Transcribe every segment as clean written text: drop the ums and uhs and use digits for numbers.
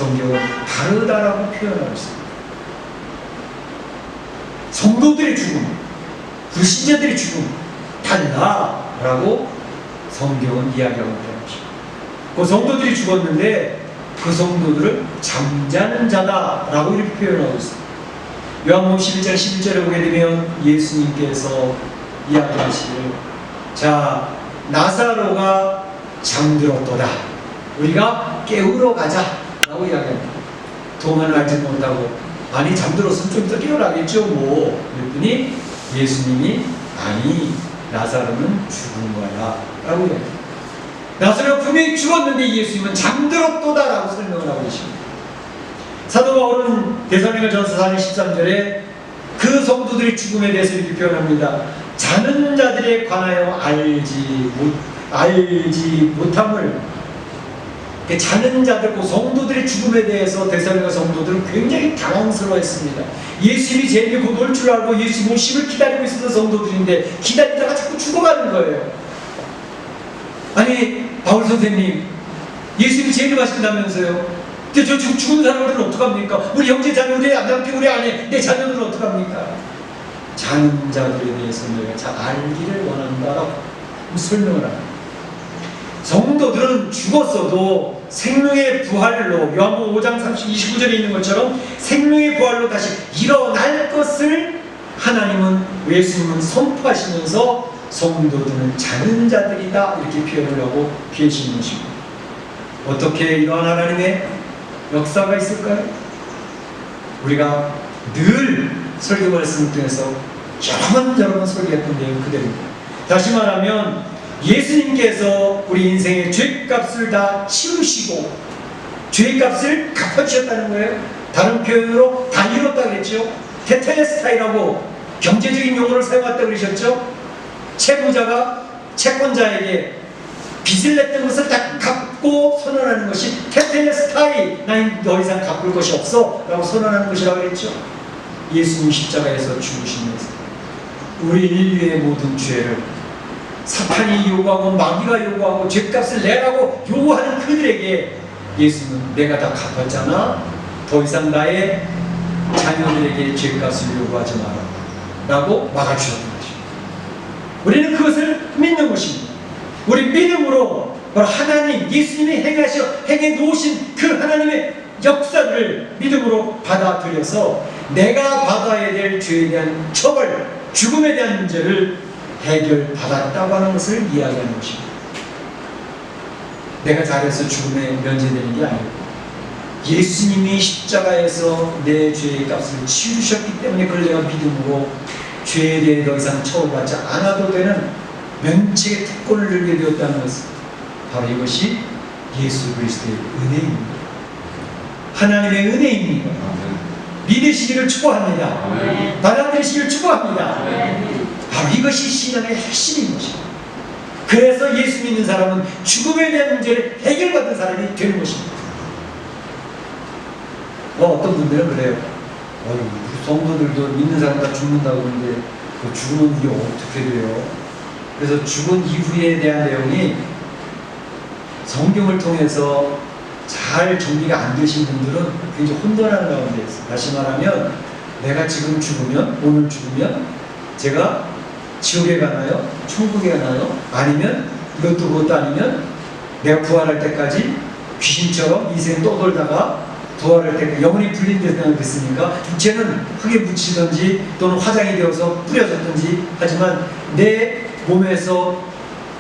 성경은 다르다라고 표현하고 있습니다. 성도들의 죽음, 불신자들의 죽음 달라라고 성경은 이야기하고 있다는 것입니다. 그 성도들이 죽었는데 그 성도들을 잠자는 자다라고 이렇게 표현하고 있습니다. 요한복음 11장 11절에 보게 되면 예수님께서 이야기하시기를 자 나사로가 잠들었도다 우리가 깨우러 가자라고 이야기합니다. 도마는 알지 못하고 아니 잠들었으면 좀 더 깨어나겠죠 뭐 그랬더니 예수님이 아니 나사로는 죽은 거야 라고 이야기합니다. 나사로가 분명히 죽었는데 예수님은 잠들었도다 라고 설명을 하고 계십니다. 사도 바울은 데살로니가전서 4장 13절에 그 성도들의 죽음에 대해서 이렇게 표현합니다. 자는 자들에 관하여 알지 못함을 자는 자들, 그 성도들의 죽음에 대해서 데살로니가 성도들은 굉장히 당황스러워했습니다. 예수님이 제일 곧 올 줄 알고 예수님 오심을 기다리고 있었던 성도들인데 기다리다가 자꾸 죽어가는 거예요. 아니 바울 선생님 예수님이 제일 하신다면서요. 근데 저 죽은 사람들은 어떡합니까? 우리 형제 자녀, 우리 남편, 우리 아내, 내 자녀들은 어떡합니까? 자는 자들에 대해서 내가 잘 알기를 원한다라고 설명을 합니다. 성도들은 죽었어도 생명의 부활로 요한복음 5장 29절에 있는 것처럼 생명의 부활로 다시 일어날 것을 하나님은 예수님은 선포하시면서 성도들은 자는 자들이다 이렇게 표현을 하고 계시는 것입니다. 어떻게 이러한 하나님의 역사가 있을까요? 우리가 늘 설교 말씀을 통해서 여러 번 설교했던 내용 그대로입니다. 다시 말하면 예수님께서 우리 인생의 죄값을 다 치우시고 죄값을 갚아주셨다는 거예요. 다른 표현으로 다 이뤘다 그랬죠. 테텔레스타이라고 경제적인 용어를 사용했다고 그러셨죠. 채무자가 채권자에게 빚을 냈던 것을 다 갚고 선언하는 것이 테텔레스타이 나는 더 이상 갚을 것이 없어 라고 선언하는 것이라고 그랬죠. 예수님 십자가에서 죽으시면서 우리 인류의 모든 죄를 사탄이 요구하고 마귀가 요구하고 죄값을 내라고 요구하는 그들에게 예수님은 내가 다 갚았잖아 더 이상 나의 자녀들에게 죄값을 요구하지 마라 라고 막아주셨던 것입니다. 우리는 그것을 믿는 것입니다. 우리 믿음으로 하나님 예수님이 행해 놓으신 그 하나님의 역사를 믿음으로 받아들여서 내가 받아야 될 죄에 대한 처벌 죽음에 대한 문제를 해결받았다고 하는 것을 이야기하는 것입니다. 내가 잘해서 죽음에 면제되는 게 아니고 예수님이 십자가에서 내 죄의 값을 치르셨기 때문에 그걸 내가 믿음으로 죄에 대해 더 이상 처벌받지 않아도 되는 면책의 특권을 누리게 되었다는 것은 바로 이것이 예수 그리스도의 은혜입니다. 하나님의 은혜입니다. 믿으시기를 축복합니다. 받아들이시기를 축복합니다. 바로 이것이 신앙의 핵심인 것입니다. 그래서 예수 믿는 사람은 죽음에 대한 문제를 해결받은 사람이 되는 것입니다. 어떤 분들은 그래요. 성도들도 믿는 사람 다 죽는다고 그러는데 그 죽으면 이게 어떻게 돼요? 그래서 죽은 이후에 대한 내용이 성경을 통해서 잘 정리가 안 되신 분들은 굉장히 혼돈하는 가운데 있어요. 다시 말하면 내가 지금 죽으면 오늘 죽으면 제가 지옥에 가나요? 천국에 가나요? 아니면 이것도 그것도 아니면 내가 부활할 때까지 귀신처럼 인생 떠돌다가 부활할 때 영혼이 분리된다고 그랬으니까 육체는 흙에 묻히든지 또는 화장이 되어서 뿌려졌든지 하지만 내 몸에서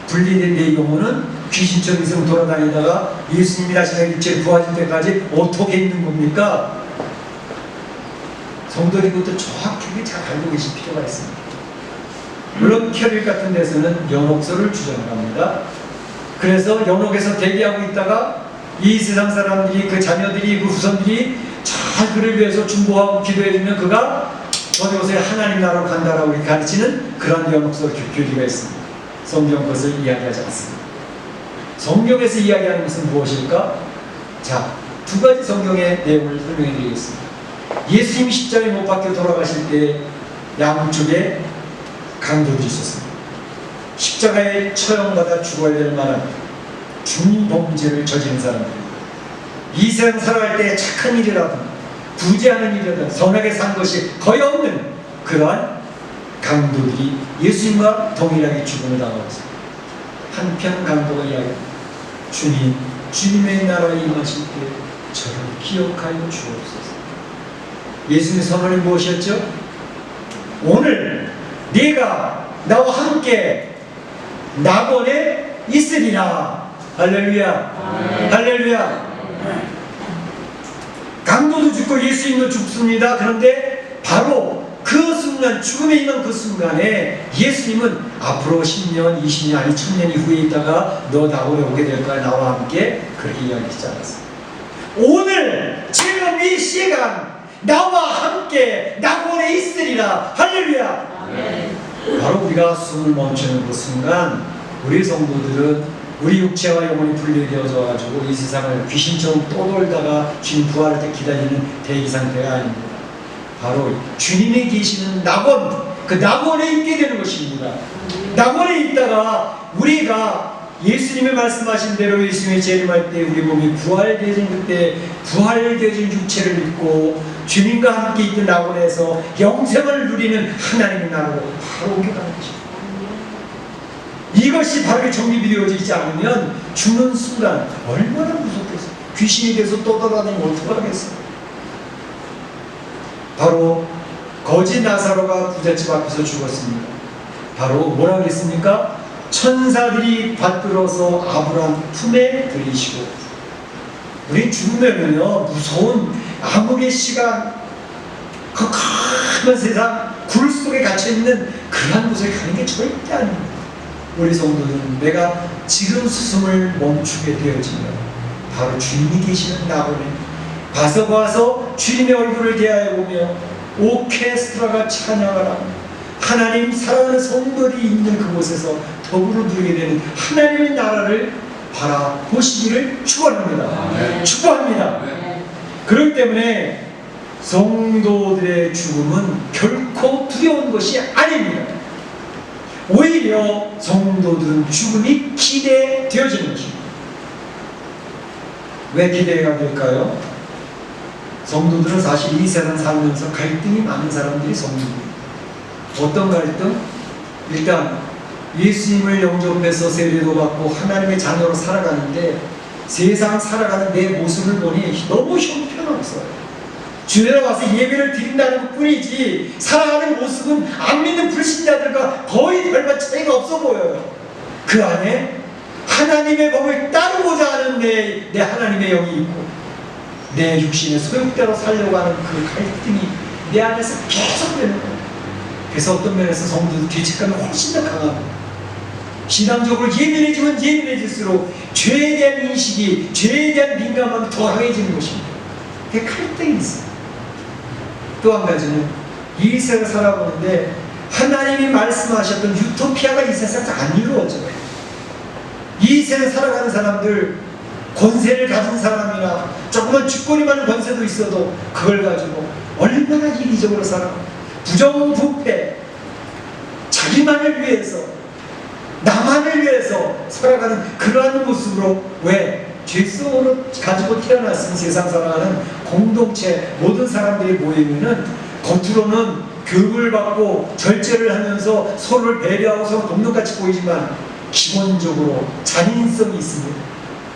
분리된 내 영혼은 귀신처럼 인생 돌아다니다가 예수님이 다시 내 육체를 부활할 때까지 어떻게 있는 겁니까? 성도들이 그것도 정확하게 잘 알고 계실 필요가 있습니다. 물론 캐릭 같은 데서는 연옥소를 주장을 합니다. 그래서 연옥에서 대기하고 있다가 이 세상 사람들이 그 자녀들이 그 후손들이 잘 그를 위해서 중보하고 기도해주면 그가 어디 곳에 하나님 나라로 간다라고 가르치는 그런 연옥소 교리가 있습니다. 성경 그것을 이야기하지 않습니다. 성경에서 이야기하는 것은 무엇일까? 자, 두 가지 성경의 내용을 설명해 드리겠습니다. 예수님이 십자가에 못 박혀 돌아가실 때 양쪽에 강도들이 있었습니다. 십자가에 처형받아 죽어야 될 만한 중범죄를 저지른 사람들입니다. 이 세상 살아갈 때 착한 일이라든 구제하는 일이라든 선하게 산 것이 거의 없는 그러한 강도들이 예수님과 동일하게 죽음을 당하고 있습니다. 한편 강도가 이야기합니다. 주님, 주님의 나라에 임하실 때 저를 기억하여 주옵소서. 예수님의 선언이 무엇이었죠? 오늘 네가 나와 함께 낙원에 있으리라. 할렐루야. 할렐루야. 강도도 죽고 예수님도 죽습니다. 그런데 바로 그 순간, 죽음에 임한 그 순간에 예수님은 앞으로 10년, 20년, 아니 1000년 이후에 있다가 너 낙원에 오게 될 거야. 나와 함께 그렇게 이야기하지 않았어요. 오늘 지금 이 시간 나와 함께 낙원에 있으리라. 할렐루야. 바로 우리가 숨을 멈추는 그 순간 우리 성도들은 우리 육체와 영혼이 분리되어져 가지고 이 세상을 귀신처럼 떠돌다가 주님 부활할 때 기다리는 대기 상태가 아닙니다. 바로 주님이 계시는 낙원, 그 낙원에 있게 되는 것입니다. 낙원에 있다가 우리가 예수님이 말씀하신 대로 예수님이 재림할 때 우리 몸이 부활되어진 그때 부활되어진 육체를 입고 주님과 함께 있던 낙원에서 영생을 누리는 하나님의 나라로 바로 오게 가는 것입니다. 이것이 바르게 정립이 되어져 있지 않으면 죽는 순간 얼마나 무섭겠어요. 귀신이 돼서 떠돌아다니면 어떡하겠어요. 바로 거지 나사로가 부잣집 앞에서 죽었습니다. 바로 뭐라 그랬습니까? 천사들이 받들어서 아브라함 품에 들이시고. 우리 죽으면요 무서운 암흑의 시간, 그 큰 세상 굴 속에 갇혀있는 그러한 곳에 가는 게 절대 아닙니다. 우리 성도들은 내가 지금 숨을 멈추게 되어지면 바로 주님이 계시는 낙원에 가서 주님의 얼굴을 대하여보며 오케스트라가 찬양을 하며 하나님 사랑하는 성도들이 있는 그곳에서 더불어 누리게 되는 하나님의 나라를 바라보시기를 축원합니다. 축원합니다. 그렇기 때문에 성도들의 죽음은 결코 두려운 것이 아닙니다. 오히려 성도들은 죽음이 기대되어지는 것입니다. 왜 기대가 될까요? 성도들은 사실 이 세상 살면서 갈등이 많은 사람들이 성도입니다. 어떤 갈등? 일단 예수님을 영접해서 세례도 받고 하나님의 자녀로 살아가는데 세상 살아가는 내 모습을 보니 너무 형편없어요. 주님에 와서 예배를 드린다는 것 뿐이지 살아가는 모습은 안 믿는 불신자들과 거의 별반 차이가 없어 보여요. 그 안에 하나님의 법을 따르고자 하는 내 하나님의 영이 있고 내 육신의 소욕대로 살려고 하는 그 갈등이 내 안에서 계속되는 거예요. 그래서 어떤 면에서 성도들 죄책감이 훨씬 더 강합니다. 신앙적으로 예민해지면 예민해질수록 죄에 대한 인식이, 죄에 대한 민감함이 더 강해지는 것입니다. 그게 갈등이 있어요. 또 한 가지는 이 세상을 살아보는데 하나님이 말씀하셨던 유토피아가 이 세상에 안 이루어져요. 이 세상에 살아가는 사람들, 권세를 가진 사람이나 조그만 주권이 많은 권세도 있어도 그걸 가지고 얼마나 이기적으로 살아, 부정부패, 자기만을 위해서, 나만을 위해서 살아가는 그러한 모습으로 왜? 죄성으로 가지고 태어났은 세상 살아가는 공동체 모든 사람들이 모이면은 겉으로는 교육을 받고 절제를 하면서 서로를 배려하고 서로 돕는같이 보이지만 기본적으로 잔인성이 있습니다.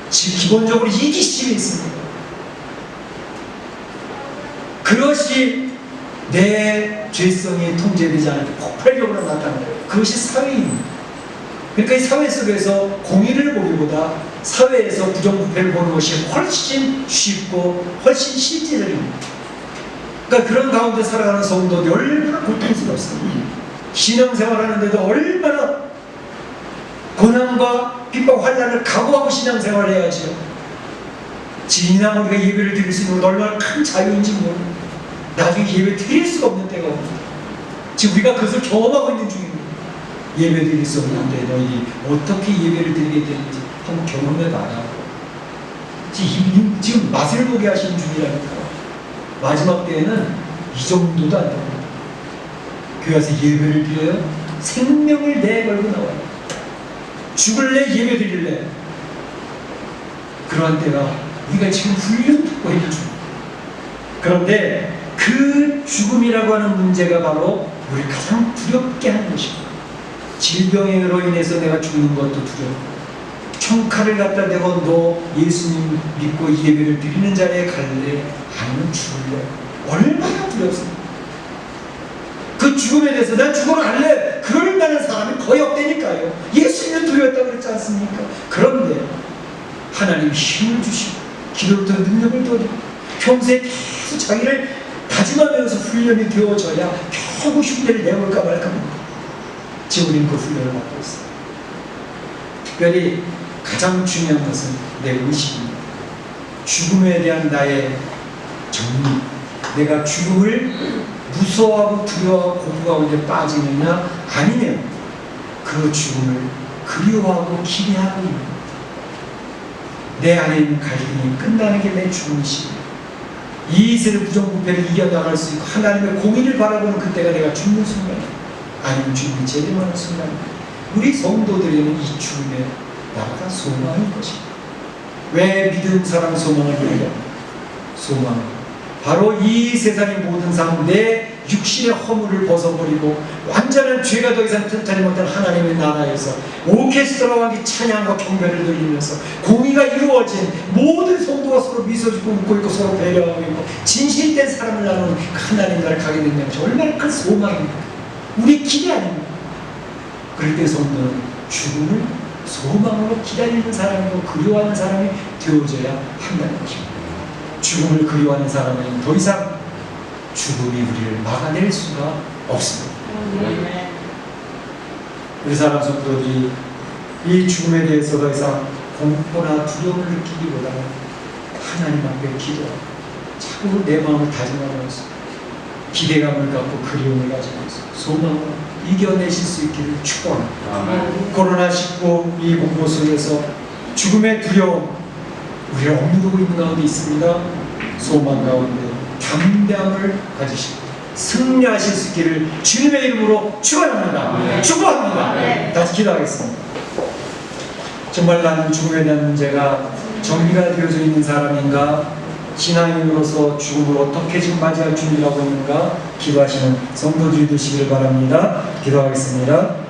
기본적으로 이기심이 있습니다. 그것이 내 죄성이 통제되지 않을 때 폭발적으로 나타나는 거예요. 그것이 사회입니다. 그러니까 이 사회 속에서 공의를 보기보다 사회에서 부정부패를 보는 것이 훨씬 쉽고 훨씬 실제적입니다. 그러니까 그런 가운데 살아가는 성도들이 얼마나 고통스럽습니다. 신앙생활하는데도 얼마나 고난과 핍박, 환난을 각오하고 신앙생활을 해야지요. 진앙 우리가 예배를 드릴 수 있는 건 얼마나 큰 자유인지 모릅니다. 나중에 예배 드릴 수가 없는 때가 옵니다. 지금 우리가 그것을 경험하고 있는 중입니다. 예배 드릴 수 없는데 너희 어떻게 예배를 드리게 되는지 한번 경험해봐라. 지금 맛을 보게 하시는 중이라니까. 마지막 때에는 이 정도도 안 됩니다. 교회 와서 예배를 드려요? 생명을 내걸고 나와요. 죽을래? 예배 드릴래? 그러한 때가 우리가 지금 훈련받고 있는 죽음. 그런데 그 죽음이라고 하는 문제가 바로 우리를 가장 두렵게 하는 것입니다. 질병으로 인해서 내가 죽는 것도 두렵고, 청칼을 갖다 대고 너 예수님 믿고 예배를 드리는 자리에 갈래? 아니면 죽을래? 얼마나 두렵습니까? 그 죽음에 대해서 난 죽으러 갈래! 그럴 만한 사람이 거의 없다니까요. 예수님은 두려웠다고 그랬지 않습니까? 그런데 하나님 힘을 주시고 기도를 통해 능력을 더리고 평소에 계속 자기를 다짐하면서 훈련이 되어져야 겨우 흉내를 내볼까 말까 합니다. 지금 우리는 그 훈련을 받고 있습니다. 특별히 가장 중요한 것은 내 의식입니다. 죽음에 대한 나의 정리. 내가 죽음을 무서워하고 두려워하고 공부 가운데 빠지느냐, 아니면 그 죽음을 그리워하고 기대하고 있는 내 안에 있는 갈등이 끝나는 게 내 죽음이십니다. 이 세를 부정부패를 이겨나갈 수 있고 하나님의 공의를 바라보는 그때가 내가 죽는 순간, 아니면 죽음이 재림하는 순간, 우리 성도들에게는 이 죽음에 나보다 소망인 것입니다. 왜 믿은 사람 소망을 누리냐? 소망은 바로 이 세상의 모든 삶, 내 육신의 허물을 벗어버리고 완전한 죄가 더 이상 튼튼히 못한 하나님의 나라에서 오케스트라와 함께 찬양과 경배를 드리면서 공의가 이루어진 모든 성도가 서로 미소 짓고 웃고 있고 서로 배려하고 있고 진실된 사람을 나누는 하나님 나라를 가게 된다는 것이 얼마나 큰 소망입니까? 우리 기대 아닙니까? 그럴 때 성도는 죽음을 소망으로 기다리는 사람이고 그리워하는 사람이 되어져야 한다는 것입니다. 죽음을 그리워하는 사람은 더 이상 죽음이 우리를 막아낼 수가 없습니다. 우리 사람 성도들이 이 죽음에 대해서 더 이상 공포나 두려움을 느끼기보다는 하나님 앞에 기도하고 자꾸 내 마음을 다짐하면서 기대감을 갖고 그리움을 가지면서 소망을 이겨내실 수 있기를 축복합니다. 코로나19 이 공포 속에서 죽음의 두려움 우리를 억누르고 있는 가운데 있습니다. 소망 가운데 담대함을 가지시고 승리하실 수 있기를 주님의 이름으로 축원합니다. 축복합니다. 다시 기도하겠습니다. 정말 나는 죽음에 대한 문제가 정리가 되어져 있는 사람인가? 신앙인으로서 죽음을 어떻게 지금 맞이할 준비하고 있는가? 기도하시는 성도들이 되시기를 바랍니다. 기도하겠습니다.